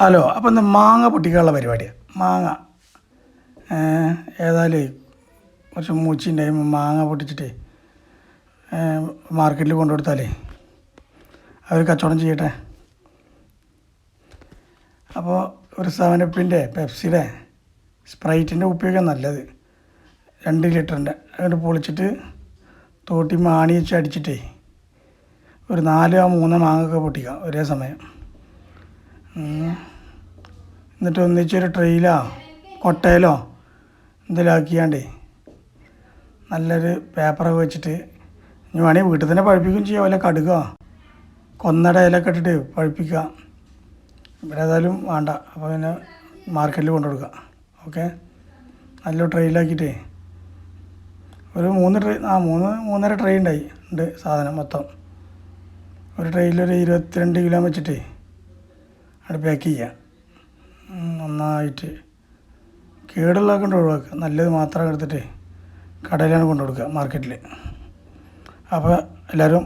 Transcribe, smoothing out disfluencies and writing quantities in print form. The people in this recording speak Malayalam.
ഹലോ, അപ്പം ഇന്ന് മാങ്ങ പൊട്ടിക്കാനുള്ള പരിപാടിയാണ്. മാങ്ങ ഏതായാലും കുറച്ച് മൂച്ചിൻ്റെ മാങ്ങ പൊട്ടിച്ചിട്ട് മാർക്കറ്റിൽ കൊണ്ടു കൊടുത്താലേ അവർ കച്ചവടം ചെയ്യട്ടെ. അപ്പോൾ ഒരു 7up പെപ്സിയുടെ സ്പ്രൈറ്റിൻ്റെ കുപ്പിയൊക്കെ നല്ലത്, 2 ലിറ്ററിൻ്റെ അങ്ങോട്ട് പൊളിച്ചിട്ട് തോട്ടി മാണി വെച്ച് അടിച്ചിട്ടേ ഒരു 4-3 മാങ്ങയൊക്കെ പൊട്ടിക്കാം ഒരേ സമയം. എന്നിട്ട് ഒന്നിച്ചൊരു ട്രെയിലോ കൊട്ടയിലോ എന്തെങ്കിലും ആക്കിയാണ്ടേ നല്ലൊരു പേപ്പറൊക്കെ വെച്ചിട്ട് ഇനി വേണമെങ്കിൽ വീട്ടിൽ തന്നെ പഴുപ്പിക്കുകയും ചെയ്യാം. വല്ല കടുകോ കൊന്നട ഇലൊക്കെ ഇട്ടിട്ട് പഴുപ്പിക്കുക. ഇവിടെ ഏതായാലും വേണ്ട, അപ്പോൾ പിന്നെ മാർക്കറ്റിൽ കൊണ്ടു കൊടുക്കുക. ഓക്കെ, നല്ലൊരു ട്രെയിലാക്കിയിട്ടേ ഒരു 3-3.5 ട്രേ ഉണ്ട് സാധനം മൊത്തം. ഒരു ട്രെയിലൊരു 22 കിലോ വെച്ചിട്ടേ അവിടെ പാക്ക് ചെയ്യുക. നന്നായിട്ട് കേടുള്ളതൊക്കെ കൊണ്ട് ഒഴിവാക്കുക, നല്ലത് മാത്രം എടുത്തിട്ട് കടയിലാണ് കൊണ്ടു കൊടുക്കുക മാർക്കറ്റിൽ. അപ്പോൾ എല്ലാവരും